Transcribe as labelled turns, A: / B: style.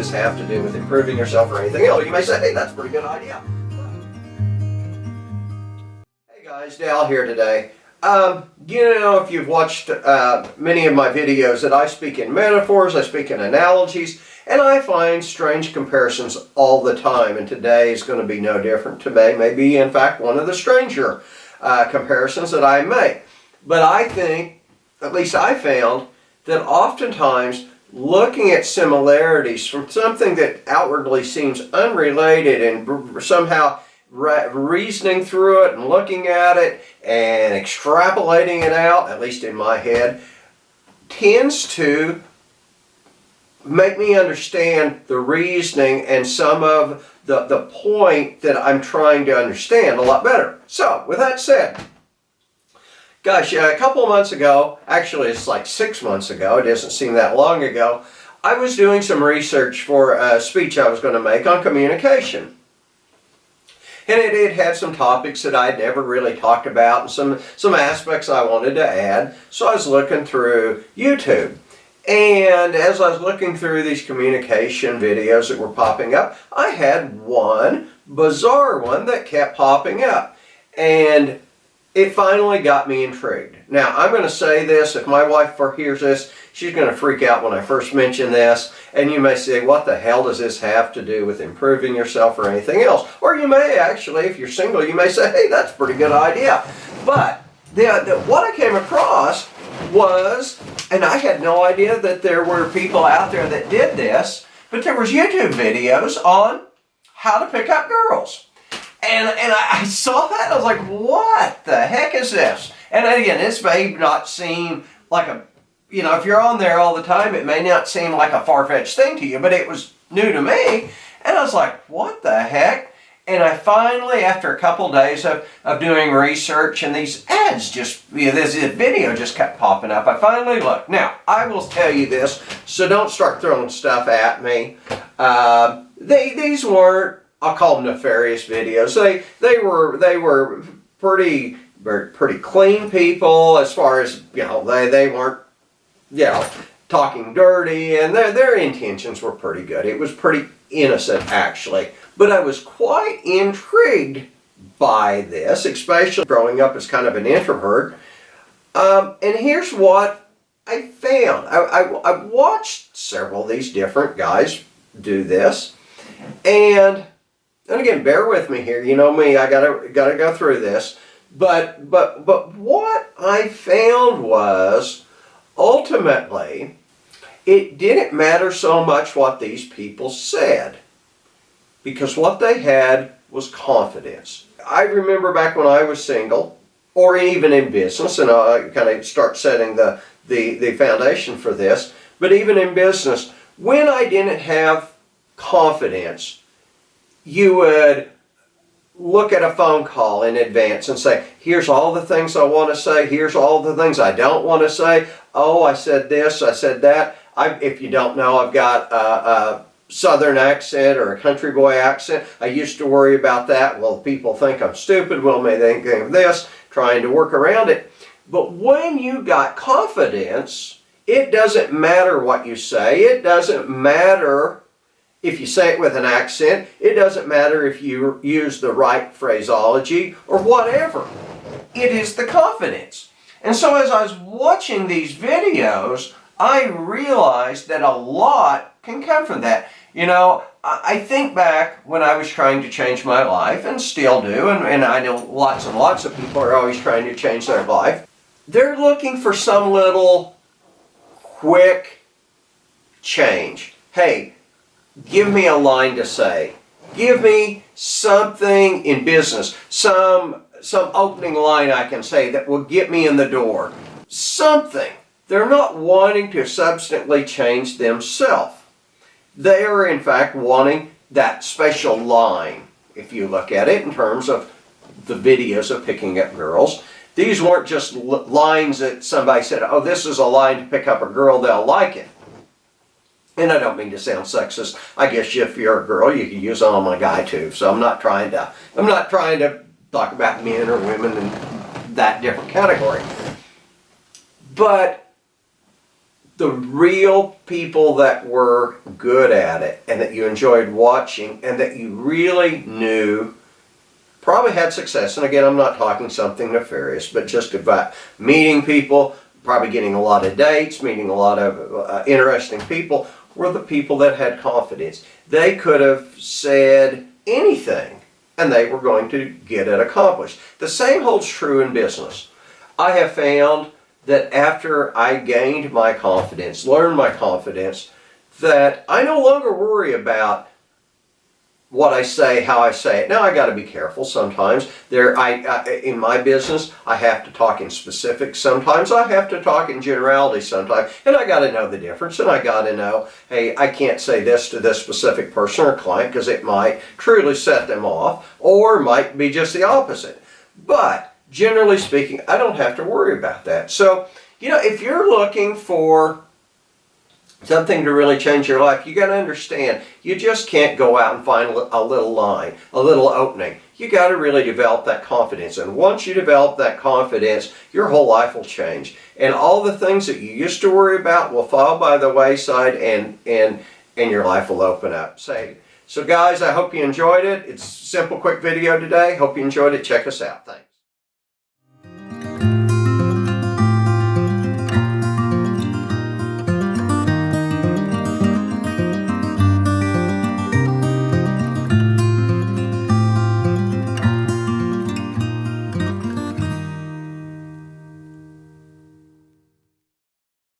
A: this have to do with improving yourself or anything else? You may say, hey, that's a pretty good idea. Hey guys, Dal here today. If you've watched many of my videos, that I speak in metaphors, I speak in analogies, and I find strange comparisons all the time, and today is going to be no different. Today may be, in fact, one of the stranger comparisons that I make. But I think, at least I found, that oftentimes looking at similarities from something that outwardly seems unrelated and somehow reasoning through it and looking at it and extrapolating it out, at least in my head, tends to make me understand the reasoning and some of the point that I'm trying to understand a lot better. So, with that said, gosh, a couple of months ago, actually it's like 6 months ago, it doesn't seem that long ago, I was doing some research for a speech I was going to make on communication. And it had some topics that I'd never really talked about and some aspects I wanted to add. So I was looking through YouTube. And as I was looking through these communication videos that were popping up, I had one bizarre one that kept popping up. And it finally got me intrigued. Now, I'm going to say this, if my wife hears this, she's going to freak out when I first mention this, and you may say, what the hell does this have to do with improving yourself or anything else? Or you may actually, if you're single, you may say, hey, that's a pretty good idea. But what I came across was, and I had no idea that there were people out there that did this, but there was YouTube videos on how to pick up girls. And I saw that, and I was like, what the heck is this? And again, this may not seem like if you're on there all the time, it may not seem like a far-fetched thing to you, but it was new to me. And I was like, what the heck? And I finally, after a couple days of doing research and these ads this video just kept popping up, I finally looked. Now, I will tell you this, so don't start throwing stuff at me. These weren't, I'll call them nefarious videos. They were pretty clean people as far as, they weren't, talking dirty, and their intentions were pretty good. It was pretty innocent, actually. But I was quite intrigued by this, especially growing up as kind of an introvert. And here's what I found. I watched several of these different guys do this, and again, bear with me here. You know me, I gotta go through this. But what I found was, ultimately, it didn't matter so much what these people said, because what they had was confidence. I remember back when I was single, or even in business, and I kind of start setting the foundation for this, but even in business, when I didn't have confidence, you would look at a phone call in advance and say, here's all the things I want to say, here's all the things I don't want to say. Oh, I said this, I said that. If you don't know, I've got a southern accent or a country boy accent. I used to worry about that. Well, people think I'm stupid. Well, may they think of this, trying to work around it. But when you got confidence, it doesn't matter what you say. It doesn't matter if you say it with an accent. It doesn't matter if you use the right phraseology or whatever. It is the confidence. And so as I was watching these videos, I realized that a lot can come from that. I think back when I was trying to change my life, and still do, and I know lots and lots of people are always trying to change their life. They're looking for some little quick change. Hey, give me a line to say. Give me something in business, some opening line I can say that will get me in the door. Something. They're not wanting to substantially change themselves. They are, in fact, wanting that special line, if you look at it in terms of the videos of picking up girls. These weren't just lines that somebody said, oh, this is a line to pick up a girl, they'll like it. And I don't mean to sound sexist. I guess if you're a girl, you can use it on a guy too. So I'm not trying to talk about men or women in that different category. But the real people that were good at it and that you enjoyed watching and that you really knew probably had success. And again, I'm not talking something nefarious, but just about meeting people, probably getting a lot of dates, meeting a lot of interesting people, were the people that had confidence. They could have said anything and they were going to get it accomplished. The same holds true in business. I have found that after I gained my confidence, learned my confidence, that I no longer worry about what I say, how I say it. Now I got to be careful sometimes. In my business, I have to talk in specifics. Sometimes I have to talk in generality sometimes. And I got to know the difference. And I got to know, hey, I can't say this to this specific person or client because it might truly set them off or might be just the opposite. But generally speaking, I don't have to worry about that. So, if you're looking for something to really change your life, you got to understand, you just can't go out and find a little line, a little opening. You got to really develop that confidence. And once you develop that confidence, your whole life will change. And all the things that you used to worry about will fall by the wayside and your life will open up. So guys, I hope you enjoyed it. It's a simple, quick video today. Hope you enjoyed it. Check us out. Thanks.